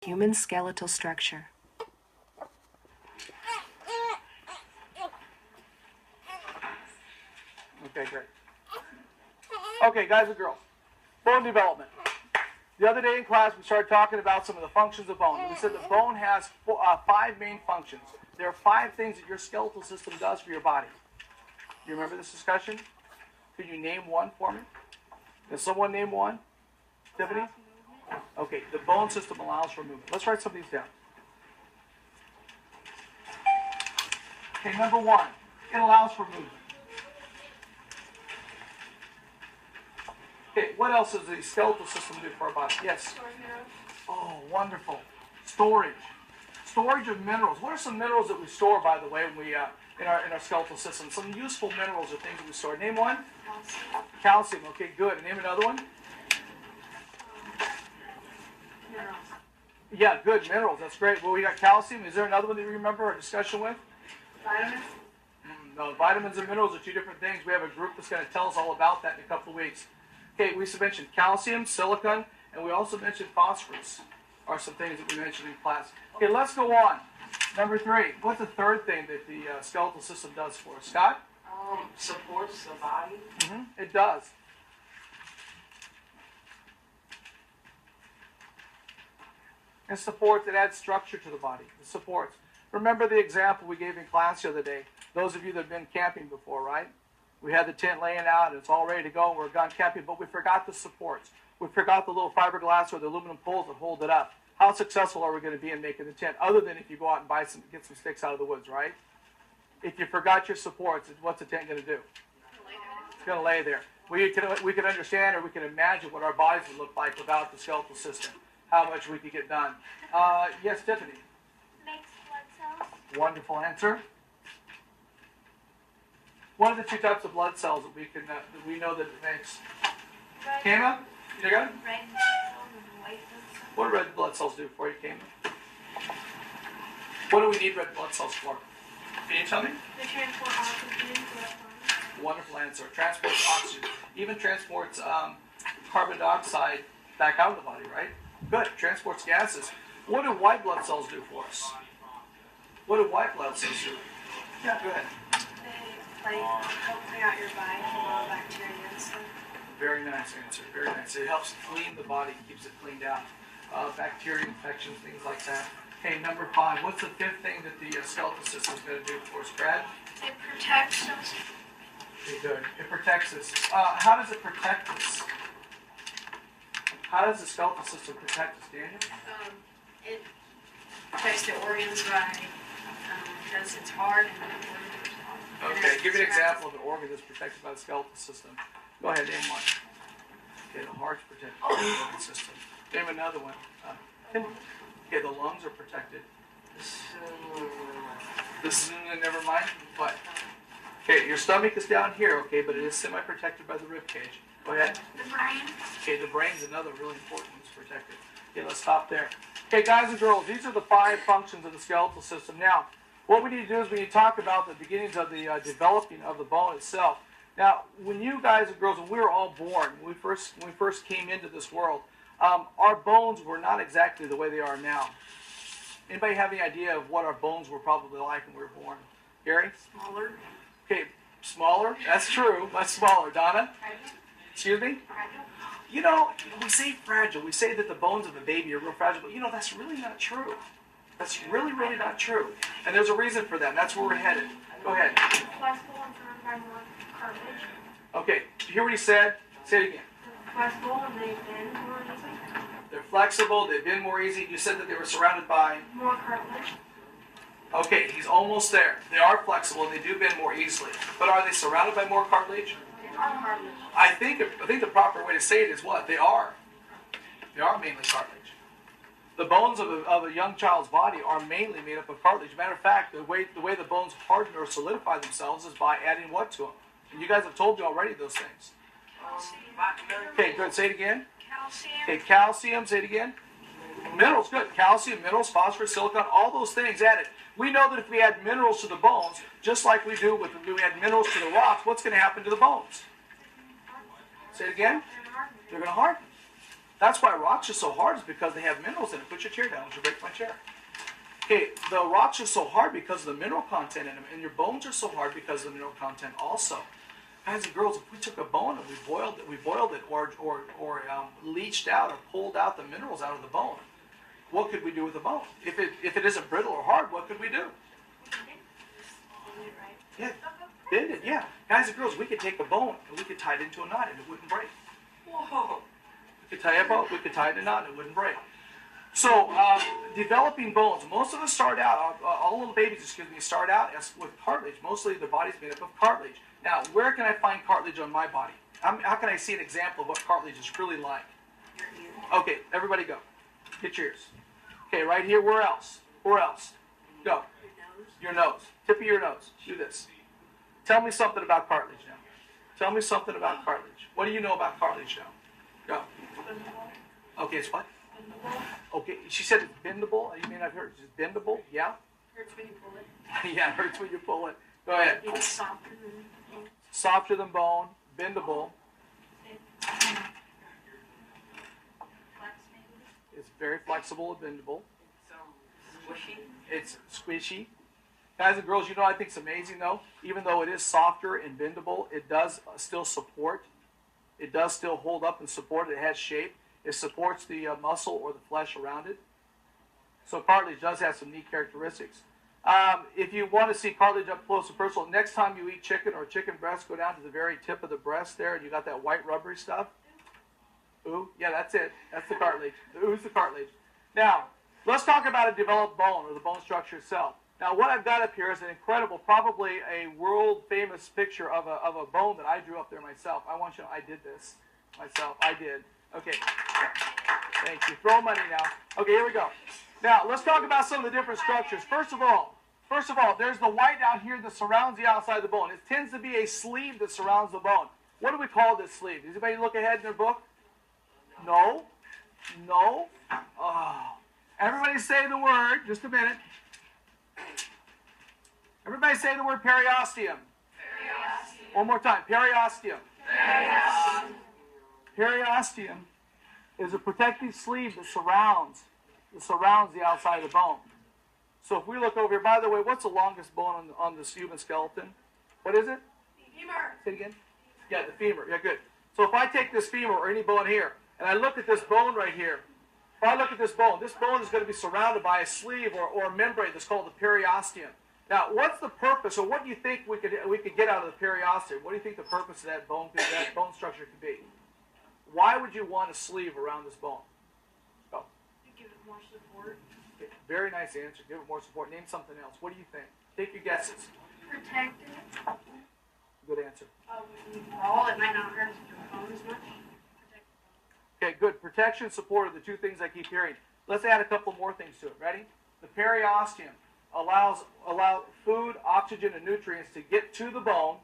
Human skeletal structure. Okay, great. Okay, guys and girls, bone development. The other day in class, we started talking about some of the functions of bone. We said that bone has 5 main functions. There are 5 things that your skeletal system does for your body. You remember this discussion? Could you name one for me? Can someone name one? Tiffany? Okay, the bone system allows for movement. Let's write some of these down. Okay, number 1, it allows for movement. Okay, what else does the skeletal system do for our body? Yes? Oh, wonderful. Storage. Storage of minerals. What are some minerals that we store, by the way, when we in our skeletal system? Some useful minerals or things that we store. Name one? Calcium. Okay, good. And name another one? Minerals. Yeah, good. Minerals. That's great. Well, we got calcium. Is there another one that you remember our discussion with? Vitamins. No, vitamins and minerals are 2 different things. We have a group that's going to tell us all about that in a couple of weeks. Okay, we mentioned calcium, silicon, and we also mentioned phosphorus are some things that we mentioned in class. Okay, let's go on. Number 3, what's the third thing that the skeletal system does for us? Scott? Supports the body. It does. It supports, it adds structure to the body. It supports. Remember the example we gave in class the other day. Those of you that have been camping before, right? We had the tent laying out, and it's all ready to go, and we're gone camping, but we forgot the supports. We forgot the little fiberglass or the aluminum poles that hold it up. How successful are we going to be in making the tent, other than if you go out and get some sticks out of the woods, right? If you forgot your supports, what's the tent going to do? It's going to lay there. We can understand, or we can imagine what our bodies would look like without the skeletal system, how much we could get done. Yes, Tiffany? Makes blood cells. Wonderful answer. What are the 2 types of blood cells that we know that it makes? Red, Kama, you got it? red blood cells and white blood cells. What do red blood cells do for you, Kama? What do we need red blood cells for? Can you tell me? They transport oxygen to the body. Wonderful answer. Transports oxygen. Even transports carbon dioxide back out of the body, right? Good. Transports gases. What do white blood cells do for us? What do white blood cells do? Yeah, go ahead. They help clean out your body from all bacteria and stuff. Very nice answer. Very nice. It helps clean the body, keeps it cleaned out. Bacteria infections, things like that. Okay, number 5. What's the 5th thing that the skeletal system is going to do for us, Brad? It protects us. Okay, good. It protects us. How does it protect us? How does the skeletal system protect us, Daniel? It protects the organs by because it's hard and the organs are soft. Okay, give me an example of an organ that's protected by the skeletal system. Go ahead, name one. Okay, the heart's protected by the organ system. Name another one. Okay, the lungs are protected. Never mind. What? Okay, your stomach is down here, okay, but it is semi-protected by the rib cage. Go ahead. The brain. Okay, the brain's another really important one that's protected. Okay, let's stop there. Okay, guys and girls, these are the 5 functions of the skeletal system. Now, what we need to do is we need to talk about the beginnings of the developing of the bone itself. Now, when you guys and girls, when we were all born, when we first came into this world, our bones were not exactly the way they are now. Anybody have any idea of what our bones were probably like when we were born? Gary? Smaller. Okay, smaller. That's true. Much smaller. Donna? Excuse me? You know, we say fragile. We say that the bones of a baby are real fragile, but you know, that's really not true. That's really, really not true. And there's a reason for that, and that's where we're headed. Go ahead. Flexible and surrounded by more cartilage. Okay, did you hear what he said? Say it again. Flexible and they bend more easily. They're flexible, they've been more easy. You said that they were surrounded by... More cartilage. Okay, he's almost there. They are flexible, and they do bend more easily. But are they surrounded by more cartilage? Cartilage. I think the proper way to say it is what? They are. They are mainly cartilage. The bones of a young child's body are mainly made up of cartilage. Matter of fact, the way the bones harden or solidify themselves is by adding what to them? And you guys have told me already those things. Okay, good. Say it again. Calcium. Okay, calcium. Say it again. Minerals, good. Calcium, minerals, phosphorus, silicon, all those things added. We know that if we add minerals to the bones, just like we do when we add minerals to the rocks, what's going to happen to the bones? Say it again. They're going to harden. That's why rocks are so hard, is because they have minerals in it. Put your chair down, would you break my chair? Okay, the rocks are so hard because of the mineral content in them, and your bones are so hard because of the mineral content also. Guys and girls, if we took a bone and we boiled it, or leached out or pulled out the minerals out of the bone, what could we do with the bone? If it isn't brittle or hard, what could we do? Yeah, bend it. Yeah, guys and girls, we could take a bone and we could tie it into a knot and it wouldn't break. Whoa! We could tie it in a knot and it wouldn't break. So, developing bones. Most of us start out, all little babies, start out with cartilage. Mostly the body's made up of cartilage. Now, where can I find cartilage on my body? How can I see an example of what cartilage is really like? Okay, everybody go. Get yours. Okay, right here, where else? Where else? Go. Your nose. Tip of your nose. Do this. Tell me something about cartilage now. Tell me something about cartilage. What do you know about cartilage now? Go. Okay, it's what? Okay, she said it's bendable. You may not have heard. It's bendable. Yeah? Hurts when you pull it. Yeah, it hurts when you pull it. Go ahead. It's softer than Softer than bone, bendable. It's very flexible and bendable. Squishy. It's squishy. Guys and girls, I think it's amazing though. Even though it is softer and bendable, it does still support. It does still hold up and support. It has shape. It supports the muscle or the flesh around it. So cartilage does have some neat characteristics. If you want to see cartilage up close and personal, next time you eat chicken or chicken breast, go down to the very tip of the breast there, and you got that white rubbery stuff. Ooh, yeah, that's it. That's the cartilage. The ooh's the cartilage. Now, let's talk about a developed bone or the bone structure itself. Now, what I've got up here is an incredible, probably a world-famous picture of a bone that I drew up there myself. I want you to know I did this myself. I did. Okay. Thank you. Throw money now. Okay, here we go. Now, let's talk about some of the different structures. First of all, there's the white out here that surrounds the outside of the bone. It tends to be a sleeve that surrounds the bone. What do we call this sleeve? Does anybody look ahead in their book? No? No? Oh. Everybody say the word. Just a minute. Everybody say the word periosteum. Periosteum. One more time. Periosteum. Periosteum. Periosteum is a protective sleeve that surrounds the outside of the bone. So if we look over here, by the way, what's the longest bone on the human skeleton? What is it? femur. Say it again. Yeah, the femur. Yeah, good. So if I take this femur or any bone here, and I look at this bone right here, if I look at this bone is going to be surrounded by a sleeve or a membrane that's called the periosteum. Now, what's the purpose, or what do you think we could get out of the periosteum? What do you think the purpose of that bone structure could be? Why would you want a sleeve around this bone? Go. Give it more support. Okay, very nice answer. Give it more support. Name something else. What do you think? Take your guesses. Protect it. Good answer. Raw, it might not hurt the bone as much. Protect the bone. Okay, good. Protection, support are the two things I keep hearing. Let's add a couple more things to it. Ready? The periosteum allows food, oxygen, and nutrients to get to the bone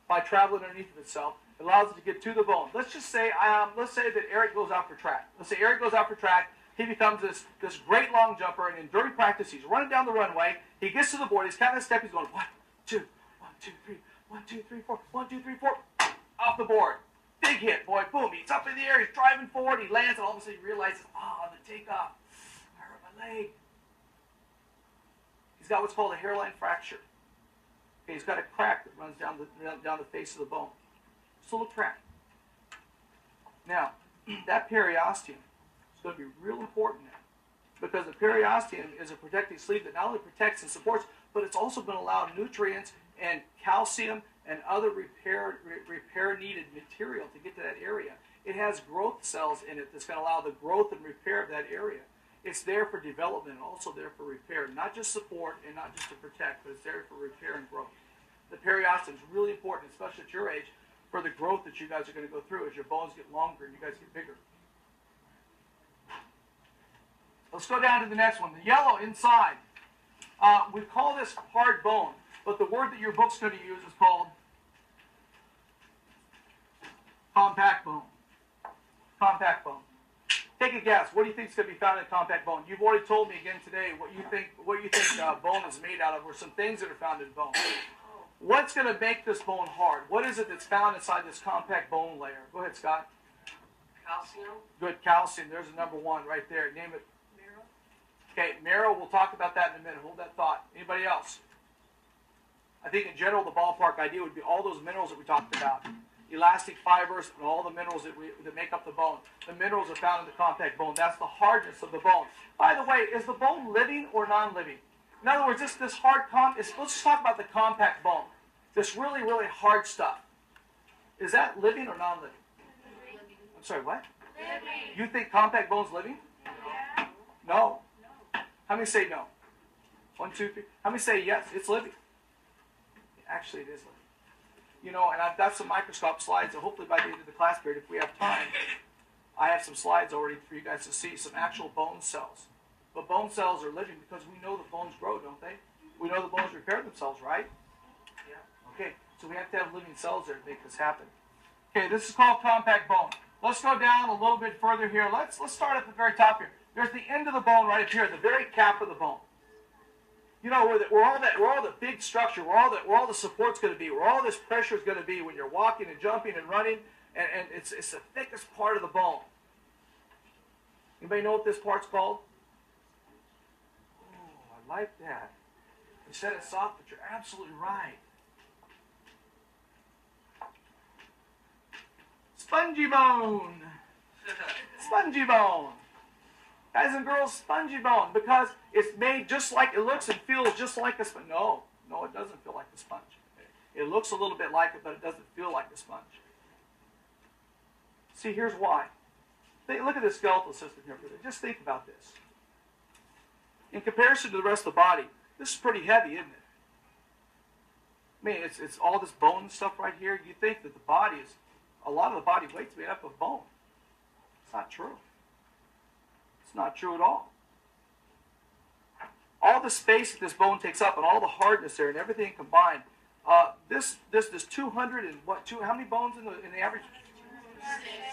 by traveling underneath of itself. It allows it to get to the bone. Let's just say, that Eric goes out for track. Let's say Eric goes out for track. He becomes this great long jumper, and during practice, he's running down the runway. He gets to the board. He's counting a step. He's going 1, 2, 1, 2, 3, 1, 2, 3, 4, 1, 2, 3, 4. Off the board. Big hit, boy. Boom. He's up in the air. He's driving forward. He lands, and all of a sudden he realizes, on the takeoff, I hurt my leg. He's got what's called a hairline fracture. Okay, he's got a crack that runs down the face of the bone. Just a little crack. Now, that periosteum is going to be real important now, because the periosteum is a protective sleeve that not only protects and supports, but it's also going to allow nutrients and calcium and other repair needed material to get to that area. It has growth cells in it that's going to allow the growth and repair of that area. It's there for development and also there for repair, not just support and not just to protect, but it's there for repair and growth. The periosteum is really important, especially at your age, for the growth that you guys are going to go through as your bones get longer and you guys get bigger. Let's go down to the next one. The yellow inside. We call this hard bone, but the word that your book's going to use is called compact bone. Compact bone. Take a guess. What do you think is going to be found in a compact bone? You've already told me again today what you think bone is made out of, or some things that are found in bone. What's going to make this bone hard? What is it that's found inside this compact bone layer? Go ahead, Scott. Calcium? Good, calcium. There's a number one right there. Name it. Marrow. Okay, marrow. We'll talk about that in a minute. Hold that thought. Anybody else? I think in general the ballpark idea would be all those minerals that we talked about. Elastic fibers and all the minerals that make up the bone. The minerals are found in the compact bone. That's the hardness of the bone. By the way, is the bone living or non-living? In other words, this hard let's just talk about the compact bone. This really, really hard stuff. Is that living or non-living? I'm sorry, what? Living. You think compact bone's living? Yeah. No. How many say no? 1, 2, 3. How many say yes? It's living. Actually, it is living. You know, and I've got some microscope slides, so hopefully by the end of the class period, if we have time, I have some slides already for you guys to see, some actual bone cells. But bone cells are living because we know the bones grow, don't they? We know the bones repair themselves, right? Yeah. Okay, so we have to have living cells there to make this happen. Okay, this is called compact bone. Let's go down a little bit further here. Let's start at the very top here. There's the end of the bone right up here, the very cap of the bone. You know, where all the big structure, where all the support's going to be, where all this pressure is going to be when you're walking and jumping and running, and it's the thickest part of the bone. Anybody know what this part's called? Oh, I like that. You said it soft, but you're absolutely right. Spongy bone. Spongy bone. Guys and girls, spongy bone, because it's made just like, it looks and feels just like a sponge. No, it doesn't feel like a sponge. It looks a little bit like it, but it doesn't feel like a sponge. See, here's why. Look at the skeletal system here. Just think about this. In comparison to the rest of the body, this is pretty heavy, isn't it? I mean, it's all this bone and stuff right here. You think that the body is, a lot of the body weight's made up of bone. It's not true. It's not true at all. All the space that this bone takes up and all the hardness there and everything combined, this 200 and what? How many bones in the average?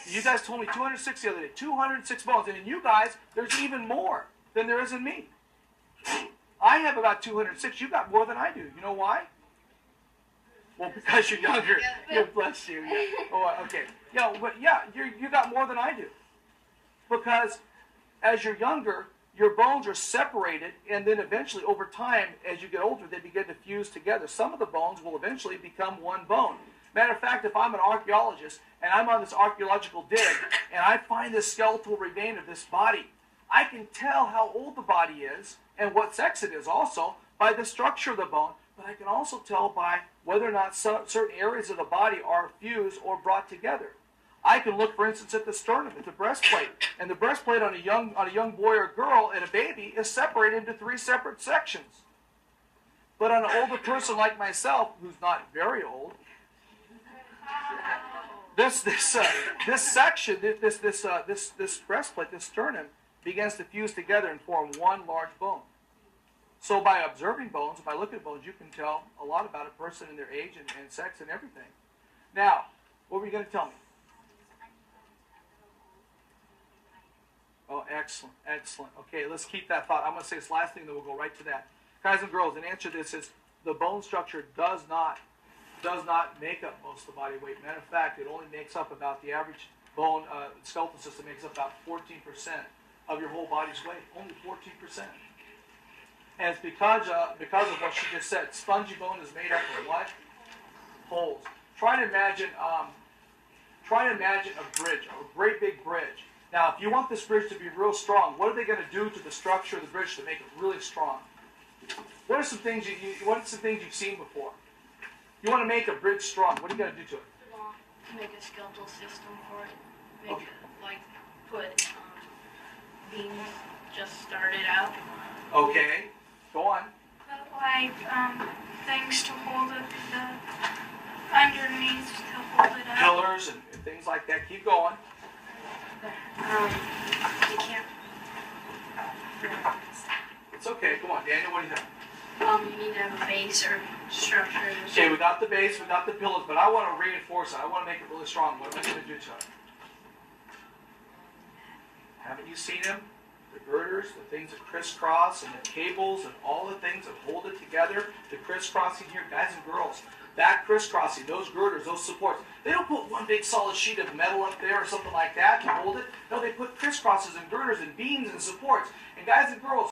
You guys told me 206 the other day. 206 bones, and in you guys, there's even more than there is in me. I have about 206. You got more than I do. You know why? Well, because you're younger. God bless you. Yeah. Oh, okay. Yeah, but yeah, you got more than I do. Because as you're younger, your bones are separated, and then eventually, over time, as you get older, they begin to fuse together. Some of the bones will eventually become one bone. Matter of fact, if I'm an archaeologist, and I'm on this archaeological dig, and I find this skeletal remain of this body, I can tell how old the body is, and what sex it is also, by the structure of the bone, but I can also tell by whether or not certain areas of the body are fused or brought together. I can look, for instance, at the sternum, at the breastplate, and the breastplate on a young boy or girl and a baby is separated into 3 separate sections. But on an older person like myself, who's not very old, this section, this breastplate, this sternum, begins to fuse together and form one large bone. So by observing bones, by looking at bones, you can tell a lot about a person and their age and sex and everything. Now, what were you going to tell me? Oh, excellent, excellent. Okay, let's keep that thought. I'm going to say this last thing, then we'll go right to that. Guys and girls, an answer to this is the bone structure does not make up most of the body weight. Matter of fact, it only makes up about the average bone skeletal system makes up about 14% of your whole body's weight. Only 14%. And it's because of what she just said. Spongy bone is made up of what? Holes. Try to imagine a bridge, a great big bridge. Now, if you want this bridge to be real strong, what are they going to do to the structure of the bridge to make it really strong? What are some things you've seen before? You want to make a bridge strong. What are you going to do to it? Make a skeletal system for it. Make it, like, put beams just started out. Okay. Go on. Like, things to hold it, the underneath to hold it up. Pillars and things like that. Keep going. You can't. It's okay. Come on, Daniel. What do you think? You need to have a base or structure. Okay, we got the base, we got the pillars, but I want to reinforce it. I want to make it really strong. What am I going to do to it? Haven't you seen them? The girders, the things that crisscross, and the cables, and all the things that hold it together. The crisscrossing here, guys and girls. that crisscrossing, those girders, those supports. They don't put one big solid sheet of metal up there or something like that to hold it. No, they put crisscrosses and girders and beams and supports. And guys and girls,